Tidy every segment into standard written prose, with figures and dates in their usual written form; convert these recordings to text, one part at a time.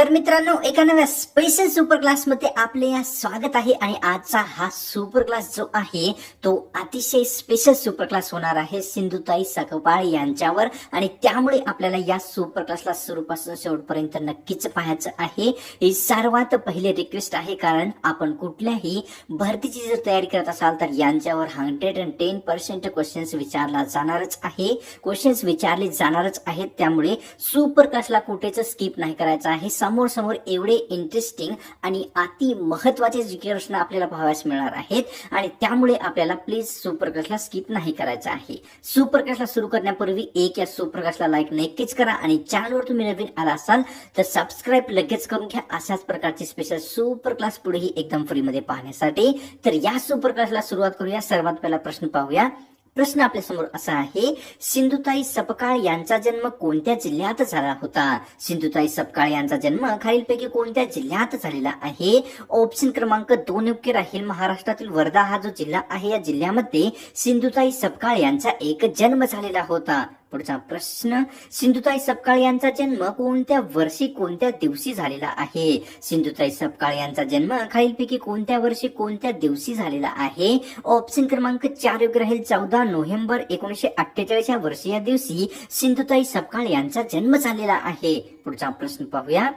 तर मित्रांनो, एका नव्या स्पेशल सुपर क्लास मध्ये आपले या स्वागत आहे. आणि आजचा हा सुपर क्लास जो आहे तो अतिशय स्पेशल सुपर क्लास होणार आहे सिंधुताई सकपाळ यांच्यावर. आणि त्यामुळे आपल्याला या सुपर क्लासला सुरूपासून शेवटपर्यंत नक्कीच पाहायचं आहे. ही सर्वात पहिले रिक्वेस्ट आहे, कारण आपण कुठल्याही भरतीची जर तयारी करत असाल तर यांच्यावर 110% क्वेश्चन्स विचारला जाणारच आहे, क्वेश्चन्स विचारले जाणारच आहेत. त्यामुळे सुपर क्लासला कुठेच स्किप नाही करायचं आहे. समोर समोर एवढे इंटरेस्टिंग आणि अति महत्वाचे जीके प्रश्न आपल्याला पाहावयास मिळणार आहेत. आणि त्यामुळे आपल्याला प्लीज सुपर क्लासला स्किप नाही करायचं आहे. सुपर क्लासला सुरू करण्यापूर्वी एक या सुपर क्लासला लाईक नक्कीच करा. आणि चॅनलवर तुम्ही नवीन आला असाल तर सबस्क्राईब लगेच करून घ्या, अशाच प्रकारचे स्पेशल सुपर क्लास पुढेही एकदम फ्री मध्ये पाहण्यासाठी. तर या सुपर क्लासला सुरुवात करूया. सर्वात पहिला प्रश्न पाहूया. प्रश्न आपल्या समोर असा आहे, सिंधुताई सपकाळ यांचा जन्म कोणत्या जिल्ह्यात झाला होता? सिंधुताई सपकाळ यांचा जन्म खालीलपैकी कोणत्या जिल्ह्यात झालेला आहे? ऑप्शन क्रमांक 2 योग्य राहील. महाराष्ट्रातील वर्धा हा जो जिल्हा आहे, या जिल्ह्यामध्ये सिंधुताई सपकाळ यांचा एक जन्म झालेला होता. पुढचा प्रश्न, सिंधुताई सपकाळ यांचा जन्म कोणत्या वर्षी कोणत्या दिवशी झालेला आहे? सिंधुताई सपकाळ यांचा जन्म खालीलपैकी कोणत्या वर्षी कोणत्या दिवशी झालेला आहे? ऑप्शन क्रमांक 4 योग्य राहील. 14 नोव्हेंबर 1948 या वर्षी या दिवशी सिंधुताई सपकाळ यांचा जन्म झालेला आहे. पुढचा प्रश्न पाहूया.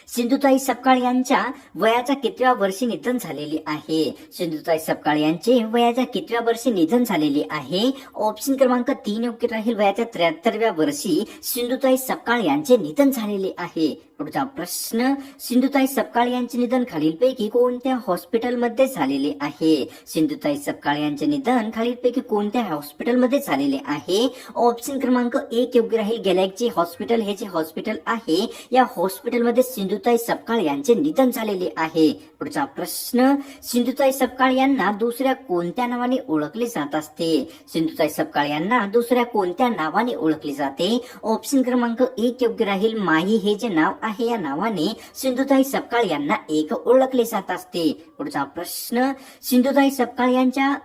सिंधुताई सपकाळ यांच्या वयाच्या कितव्या वर्षी निधन झालेले आहे? सिंधुताई सपकाळ यांचे वयाच्या कितव्या वर्षी निधन झालेले आहे? ऑप्शन क्रमांक 3 योग्य राहील. वयाच्या 73व्या वर्षी सिंधुताई सपकाळ यांचे निधन झालेले आहे. पुढचा प्रश्न, सिंधुताई सपकाळ यांचे निधन खालीलपैकी कोणत्या हॉस्पिटलमध्ये झालेले आहे? सिंधुताई सपकाळ यांचे निधन खालीलपैकी कोणत्या हॉस्पिटलमध्ये झालेले आहे? ऑप्शन क्रमांक 1 योग्य राहील. गॅलेक्सी हॉस्पिटल हे जे हॉस्पिटल आहे, या हॉस्पिटलमध्ये सिंधुताई सपकाळ यांचे निधन झालेले आहे. पुढचा प्रश्न, सिंधुताई सपकाळ यांना दुसऱ्या कोणत्या नावाने ओळखले जात असते? सिंधुताई सपकाळ यांना दुसऱ्या कोणत्या नावाने ओळखले जाते? ऑप्शन क्रमांक 1 योग्य राहील. माही हे जे नाव आहे, या नावाने सिंधुताई सपकाळ यांना एक ओळखले जात असते. पुढचा प्रश्न, सिंधुताई सपकाळ यांच्या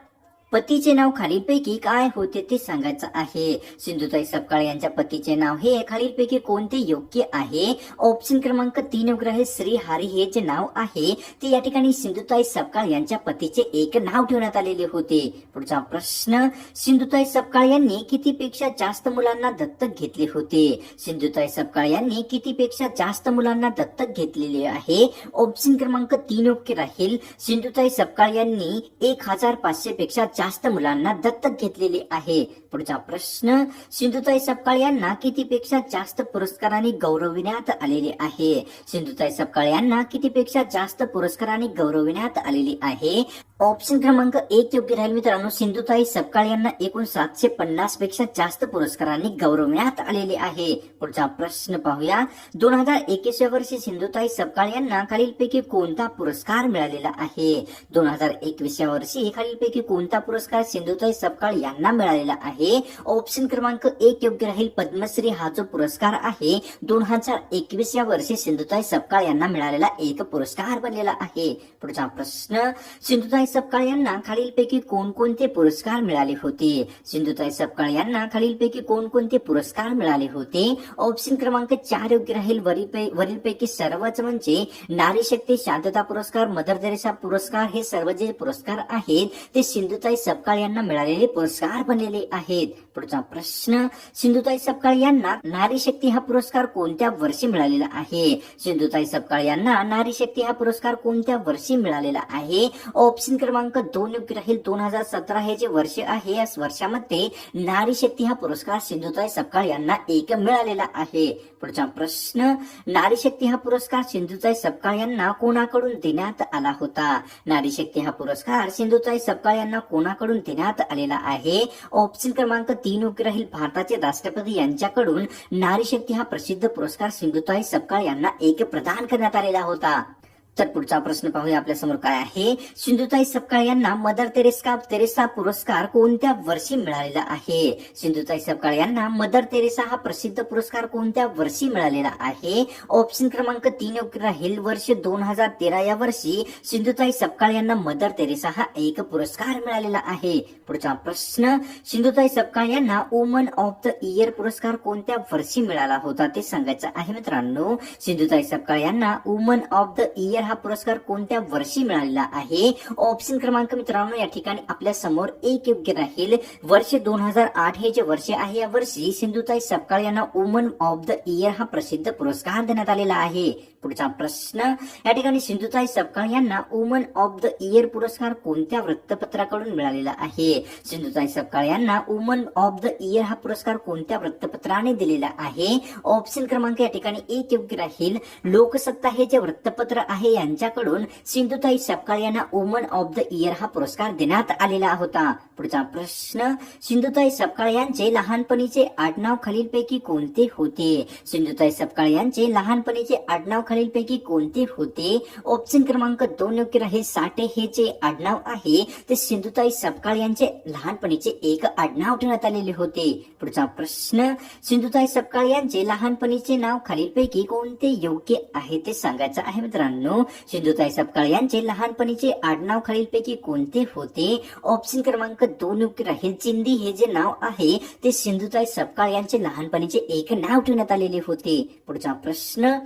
पतीचे नाव खालीलपैकी काय होते ते सांगायचं आहे. सिंधुताई सपकाळ यांच्या पतीचे नाव हे खालीलपैकी कोणते योग्य आहे? ऑप्शन क्रमांक 3 योग्य राहील. श्री हरी हे जे नाव आहे ते या ठिकाणी सिंधुताई सपकाळ यांच्या पतीचे एक नाव ठेवण्यात आलेले होते. पुढचा प्रश्न, सिंधुताई सपकाळ यांनी कितीपेक्षा जास्त मुलांना दत्तक घेतले होते? सिंधुताई सपकाळ यांनी कितीपेक्षा जास्त मुलांना दत्तक घेतलेले आहे? ऑप्शन क्रमांक 3 योग्य राहील. सिंधुताई सपकाळ यांनी 1500 पेक्षा जास्त मुलांना दत्तक घेतलेले आहे. पुढचा प्रश्न, सिंधुताई सपकाळ यांना कितीपेक्षा जास्त पुरस्कारांनी गौरविण्यात आलेले आहे? सिंधुताई सपकाळ यांना कितीपेक्षा जास्त पुरस्कारांनी गौरविण्यात आलेले आहे? ऑप्शन क्रमांक 1 योग्य राहील. मित्रांनो, सिंधुताई सपकाळ यांना एकूण 750 पेक्षा जास्त पुरस्कारांनी गौरविण्यात आलेले आहे. पुढचा प्रश्न पाहूया. 2021 वर्षी सिंधुताई सपकाळ यांना खालीलपैकी कोणता पुरस्कार मिळालेला आहे? 2021 वर्षी खालीलपैकी कोणता पुरस्कार सिंधुताई सपकाळ यांना मिळालेला आहे? ऑप्शन क्रमांक 1 योग्य राहील. पद्मश्री हा जो पुरस्कार आहे 2021 वर्षी सिंधुताई सपकाळ यांना मिळालेला एक पुरस्कार बनलेला आहे. पुढचा प्रश्न, सिंधुताई सपकाळ यांना खालीलपैकी कोणकोणते पुरस्कार मिळाले होते? सिंधुताई सपकाळ यांना खालीलपैकी कोणकोणते पुरस्कार मिळाले होते? ऑप्शन क्रमांक 4 योग्य राहील. वरीलपैकी सर्वच म्हणजे नारी शक्ती शांतता पुरस्कार, मदर तेरेसा पुरस्कार, हे सर्व जे पुरस्कार आहेत ते सिंधुताई सपकाळ यांना मिळालेले पुरस्कार बनलेले आहेत. पुढचा प्रश्न, सिंधुताई सपकाळ यांना नारी शक्ती हा पुरस्कार कोणत्या वर्षी मिळालेला आहे? सिंधुताई सपकाळ यांना नारी शक्ती हा पुरस्कार कोणत्या वर्षी मिळालेला आहे? ऑप्शन क्रमांक 2 योग्य राहील. 2017 हे जे वर्ष आहे, या वर्षामध्ये नारी शक्ती हा पुरस्कार सिंधुताई सपकाळ यांना एक मिळालेला आहे. पुढचा प्रश्न, नारी शक्ती हा पुरस्कार सिंधुताई सपकाळ यांना कोणाकडून देण्यात आला होता? नारी शक्ती हा पुरस्कार सिंधुताई सपकाळ यांना कोणाकडून देण्यात आलेला आहे? ऑप्शन क्रमांक 3 योग्य राहील. भारताचे राष्ट्रपती यांच्याकडून नारी शक्ती हा प्रसिद्ध पुरस्कार सिंधुताई सपकाळ यांना एक प्रदान करण्यात आलेला होता. तर पुढचा प्रश्न पाहूया आपल्या समोर काय आहे. सिंधुताई सपकाळ यांना मदर तेरेसा पुरस्कार कोणत्या वर्षी मिळालेला आहे. सिंधुताई सपकाळ यांना मदर तेरेसा हा प्रसिद्ध पुरस्कार कोणत्या वर्षी मिळालेला आहे. ऑप्शन क्रमांक 3 योग्य राहील. वर्ष 2013 या वर्षी सिंधुताई सपकाळ यांना मदर तेरेसा हा एक पुरस्कार मिळालेला आहे. पुढचा प्रश्न, सिंधुताई सपकाळ यांना वुमन ऑफ द इयर पुरस्कार कोणत्या वर्षी मिळाला होता ते सांगायचं आहे मित्रांनो. सिंधुताई सपकाळ यांना वुमन ऑफ द इयर हा पुरस्कार कोणत्या वर्षी मिळालेला आहे. ऑप्शन क्रमांक मित्रांनो या ठिकाणी आपल्या समोर एक योग्य राहील. वर्ष 2008 हे जे वर्ष आहे या वर्षी सिंधुताई सपकाळ यांना वुमन ऑफ द इयर हा प्रसिद्ध पुरस्कार देण्यात आलेला आहे. पुढचा प्रश्न, या ठिकाणी सिंधुताई सपकाळ यांना वुमन ऑफ द इयर पुरस्कार कोणत्या वृत्तपत्राकडून मिळालेला आहे. सिंधुताई सपकाळ यांना वुमन ऑफ द इयर हा पुरस्कार कोणत्या वृत्तपत्राने दिलेला आहे. ऑप्शन क्रमांक या ठिकाणी एक योग्य राहील. लोकसत्ता हे जे वृत्तपत्र आहे यांच्याकडून सिंधुताई सपकाळ यांना वुमन ऑफ द इयर हा पुरस्कार देण्यात आलेला होता. पुढचा प्रश्न, सिंधुताई सपकाळ यांचे लहानपणीचे आडनाव खालीलपैकी कोणते होते. सिंधुताई सपकाळ यांचे लहानपणीचे आडनाव खालीलपैकी कोणते होते. ऑप्शन क्रमांक 2 योग्य राहील. साठे हे जे आडनाव आहे ते सिंधुताई सपकाळ यांचे लहानपणीचे एक आडनाव ठेवण्यात आलेले होते. पुढचा प्रश्न, सिंधुताई सपकाळ यांचे लहानपणीचे नाव खालीलपैकी कोणते योग्य आहे ते सांगायचं आहे मित्रांनो. सिंधुताई सपकाळ यांचे लहानपणीचे आडनाव खालीलपैकी कोणते होते. ऑप्शन क्रमांक 2 योग्य राहील. चिंदी हे जे नाव आहे ते सिंधुताई सपकाळ यांचे लहानपणीचे एक नाव ठेवण्यात आलेले होते. पुढचा प्रश्न,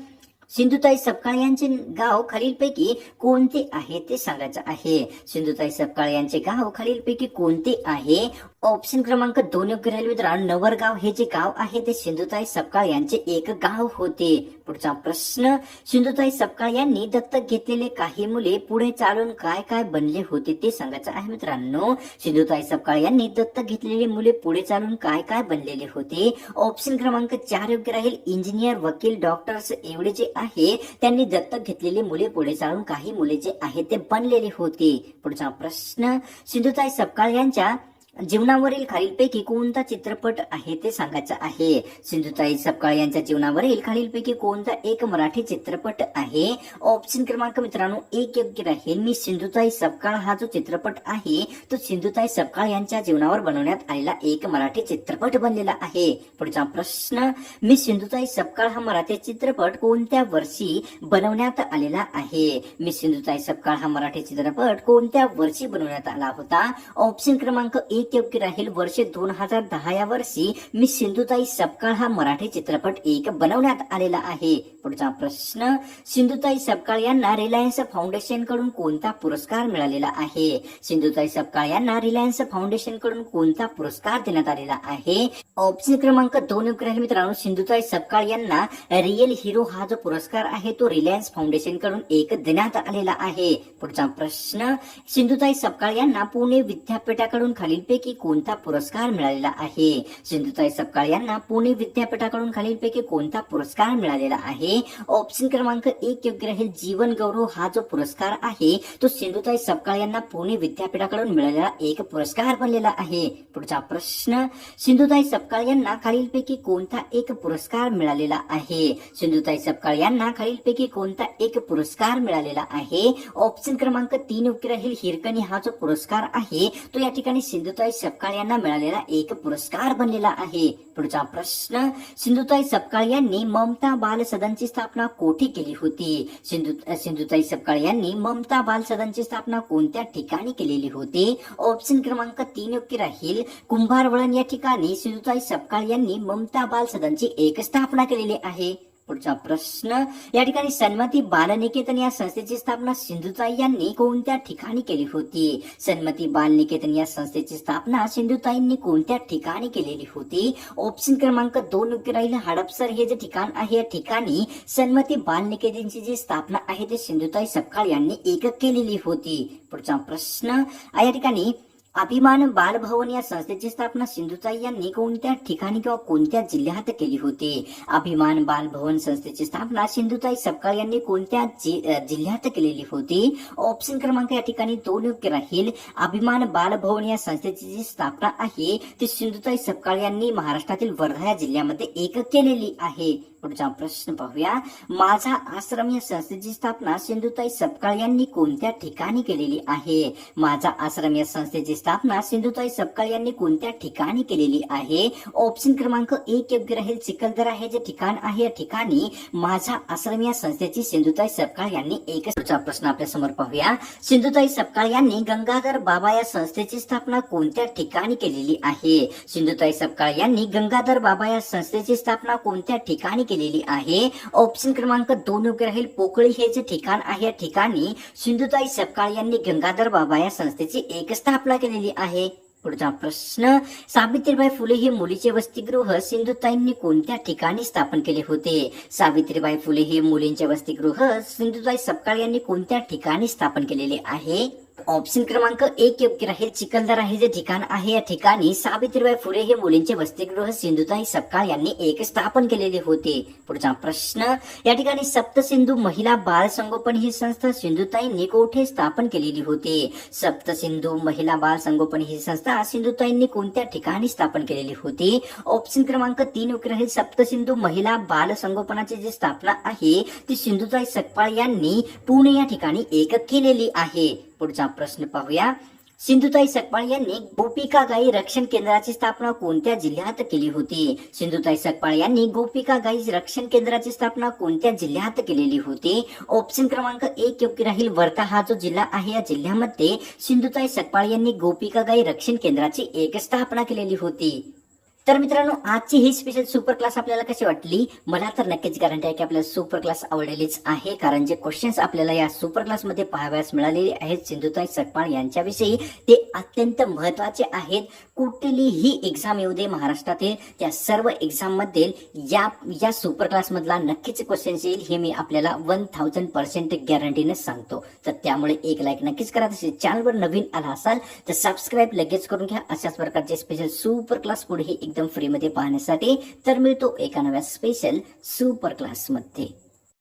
सिंधुताई सपकाळ यांचे गाव खालीलपैकी कोणते आहे ते सांगायचं आहे. सिंधुताई सपकाळ यांचे गाव खालीलपैकी कोणते आहे. ऑप्शन क्रमांक 2 योग्य राहील मित्रांनो. नवरगाव हे जे गाव आहे ते सिंधुताई सपकाळ यांचे एक गाव होते. पुढचा प्रश्न, सिंधुताई सपकाळ यांनी दत्तक घेतलेले काही मुले पुढे चालून काय काय बनले होते ते सांगायचं आहे मित्रांनो. सिंधुताई सपकाळ यांनी दत्तक घेतलेले मुले पुढे चालून काय काय बनलेले होते. ऑप्शन क्रमांक 4 योग्य राहील. इंजिनियर, वकील, डॉक्टर्स एवढे जे आहे त्यांनी दत्तक घेतलेले मुले पुढे चालून काही मुले जे आहे ते बनलेले होते. पुढचा प्रश्न, सिंधुताई सपकाळ यांच्या जीवनावरील खालीलपैकी कोणता चित्रपट आहे ते सांगायचं आहे. सिंधुताई सपकाळ यांच्या जीवनावरील खालीलपैकी कोणता एक मराठी चित्रपट आहे. ऑप्शन क्रमांक मित्रांनो 1 योग्य राहील. मी सिंधुताई सपकाळ हा जो चित्रपट आहे तो सिंधुताई सपकाळ यांच्या जीवनावर बनवण्यात आलेला एक मराठी चित्रपट बनलेला आहे. पुढचा प्रश्न, मी सिंधुताई सपकाळ हा मराठी चित्रपट कोणत्या वर्षी बनवण्यात आलेला आहे. मी सिंधुताई सपकाळ हा मराठी चित्रपट कोणत्या वर्षी बनवण्यात आला होता. ऑप्शन क्रमांक 1 योग्य राहील. वर्ष 2010 या वर्षी मी सिंधुताई सपकाळ हा मराठी चित्रपट एक बनवण्यात आलेला आहे. पुढचा प्रश्न, सिंधुताई सपकाळ यांना रिलायन्स फाउंडेशन कडून कोणता पुरस्कार मिळालेला आहे. सिंधुताई सपकाळ यांना रिलायन्स फाउंडेशन कडून कोणता पुरस्कार देण्यात आलेला आहे. ऑप्शन क्रमांक 2 योग्य राहील मित्रांनो. सिंधुताई सपकाळ यांना रिअल हिरो हा जो पुरस्कार आहे तो रिलायन्स फाउंडेशन कडून एक देण्यात आलेला आहे. पुढचा प्रश्न, सिंधुताई सपकाळ यांना पुणे विद्यापीठाकडून खालीलपैकी कोणता पुरस्कार मिळालेला आहे. सिंधुताई सपकाळ यांना पुणे विद्यापीठाकडून खालीलपैकी कोणता पुरस्कार मिळालेला आहे. ऑप्शन क्रमांक 1 योग्य राहील. जीवन गौरव हा जो पुरस्कार आहे तो सिंधुताई सपकाळ यांना पुणे विद्यापीठाकडून मिळालेला एक पुरस्कार बनलेला आहे. पुढचा प्रश्न, सिंधुताई सपकाळ यांना खालीलपैकी कोणता एक पुरस्कार मिळालेला आहे. सिंधुताई सपकाळ यांना खालीलपैकी कोणता एक पुरस्कार मिळालेला आहे. ऑप्शन क्रमांक 3 योग्य राहील. हिरकणी हा जो पुरस्कार आहे तो या ठिकाणी सिंधुताई सपकाळ यांना मिळालेला एक पुरस्कार बनलेला आहे. पुढचा प्रश्न, सिंधुताई सपकाळ यांनी ममता बाल सदनची स्थापना कोठे केली होती. सिंधुताई सपकाळ यांनी ममता बाल सदनची स्थापना कोणत्या ठिकाणी केलेली होती. ऑप्शन क्रमांक 3 योग्य राहील. कुंभारवळण या ठिकाणी सिंधुताई सपकाळ यांनी ममता बाल सदनची एक स्थापना केलेली आहे. पुढचा प्रश्न, या ठिकाणी सन्मती बालनिकेतन या संस्थेची स्थापना सिंधुताई यांनी कोणत्या ठिकाणी केली होती. सन्मती बालनिकेतन या संस्थेची स्थापना सिंधुताईंनी कोणत्या ठिकाणी केलेली होती. ऑप्शन क्रमांक 2 योग्य राहील. हडपसर हे जे ठिकाण आहे या ठिकाणी सन्मती बालनिकेतनची जी स्थापना आहे ते सिंधुताई सपकाळ यांनी एक केलेली होती. पुढचा प्रश्न, या ठिकाणी अभिमान बालभवन या संस्थेची स्थापना सिंधुताई यांनी कोणत्या ठिकाणी किंवा कोणत्या जिल्ह्यात केली होती. अभिमान बालभवन संस्थेची स्थापना सिंधुताई सपकाळ यांनी कोणत्या जिल्ह्यात केलेली होती. ऑप्शन क्रमांक या ठिकाणी 2 योग्य राहील. अभिमान बालभवन या संस्थेची जी स्थापना आहे ती सिंधुताई सपकाळ यांनी महाराष्ट्रातील वर्धा या जिल्ह्यामध्ये एक केलेली आहे. पुढचा प्रश्न पाहूया. माझा आश्रम या संस्थेची स्थापना सिंधुताई सपकाळ यांनी कोणत्या ठिकाणी केलेली आहे? माझा आश्रम या संस्थेची स्थापना सिंधुताई सपकाळ यांनी कोणत्या ठिकाणी केलेली आहे? ऑप्शन क्रमांक 1 योग्य राहील. चिखलदरा हे जे ठिकाण आहे या ठिकाणी माझा आश्रम या संस्थेची सिंधुताई सपकाळ यांनी एक. पुढचा प्रश्न आपल्या समोर पाहूया. सिंधुताई सपकाळ यांनी गंगाधर बाबा या संस्थेची स्थापना कोणत्या ठिकाणी केलेली आहे? सिंधुताई सपकाळ यांनी गंगाधर बाबा या संस्थेची स्थापना कोणत्या ठिकाणी केलेली आहे? ऑप्शन क्रमांक 2 योग्य राहील. पोकळी हे जे ठिकाण आहे या ठिकाणी सिंधुताई सपकाळ यांनी गंगाधर बाबा या संस्थेची एक स्थापना केलेली आहे. पुढचा प्रश्न. सावित्रीबाई फुले हे मुलीचे वसतिगृह सिंधुताईंनी कोणत्या ठिकाणी स्थापन केले होते? सावित्रीबाई फुले हे मुलींचे वसतिगृह सिंधुताई सपकाळ यांनी कोणत्या ठिकाणी स्थापन केलेले आहे? ऑप्शन क्रमांक 1 योग्य राहील. चिखलदरा हे जे ठिकाण आहे या ठिकाणी सावित्रीबाई फुले हे मुलींचे वसतिगृह सिंधुताई सपकाळ यांनी एक स्थापन केलेले होते. पुढचा प्रश्न. या ठिकाणी सप्तसिंधू महिला बाल संगोपन ही संस्था सिंधुताईंनी कोठे स्थापन केलेली होती? सप्तसिंधू महिला बाल संगोपन ही संस्था सिंधुताईंनी कोणत्या ठिकाणी स्थापन केलेली होती? ऑप्शन क्रमांक 3 योग्य राहील. सप्तसिंधू महिला बाल संगोपनाची जी स्थापना आहे ती सिंधुताई सपकाळ यांनी पुणे या ठिकाणी एक केलेली आहे. पुढचा प्रश्न पाहूया. सिंधुताई सपकाळ यांनी गोपिका गाई रक्षण केंद्राची स्थापना कोणत्या जिल्ह्यात केली होती? सिंधुताई सपकाळ यांनी गोपिका गाई रक्षण केंद्राची स्थापना कोणत्या जिल्ह्यात केलेली होती? ऑप्शन क्रमांक 1 योग्य राहील. वर्धा हा जो जिल्हा आहे या जिल्ह्यामध्ये सिंधुताई सपकाळ यांनी गोपिका गाई रक्षण केंद्राची एक स्थापना केलेली होती. तर मित्रांनो, आजची ही स्पेशल सुपर क्लास आपल्याला कशी वाटली? मला तर नक्कीच गॅरंटी आहे की आपल्याला सुपर क्लास आवडलेलीच आहे, कारण जे क्वेश्चन्स आपल्याला या सुपर क्लास मध्ये पाहावयास मिळालेले आहेत सिंधुताई सपकाळ यांच्याविषयी ते अत्यंत महत्वाचे आहेत. कुठलीही एक्झाम येऊ दे महाराष्ट्रातील, त्या सर्व एक्झाम मध्ये या सुपर क्लास मधला नक्कीच क्वेश्चन्स येईल हे मी आपल्याला 1000% गॅरंटीने सांगतो. तर त्यामुळे एक लाईक नक्कीच करा. तसेच चॅनलवर नवीन आला असाल तर सबस्क्राईब लगेच करून घ्या. अशाच प्रकारचे स्पेशल सुपर क्लास पुढे एकदम फ्री मध्ये पाहण्यासाठी. तर मिळतो एका नव्या स्पेशल सुपर क्लास मध्ये.